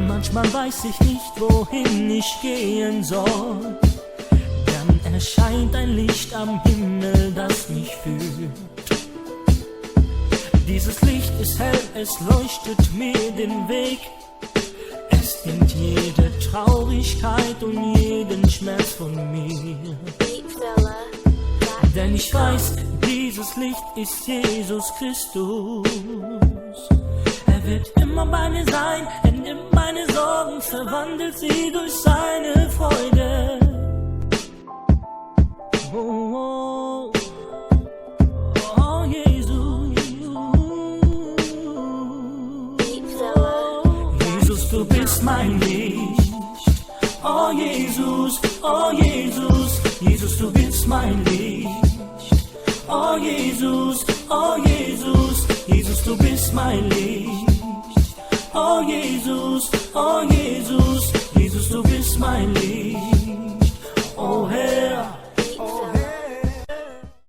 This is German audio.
Manchmal weiß ich nicht, wohin ich gehen soll. Dann erscheint ein Licht am Himmel, das mich führt. Dieses Licht ist hell, es leuchtet mir den Weg. Es nimmt jede Traurigkeit und jeden Schmerz von mir. Denn ich weiß, dieses Licht ist Jesus Christus. Er wird immer bei mir sein, er nimmt meine Sorgen, verwandelt sie durch seine Freude. Oh, oh, oh Jesus. Jesus, du bist mein Licht. Oh Jesus, oh Jesus. Jesus, du bist mein Licht. Oh Jesus, oh Jesus. Jesus, du bist mein Licht. Oh Jesus, oh Jesus. Jesus, du bist mein Licht.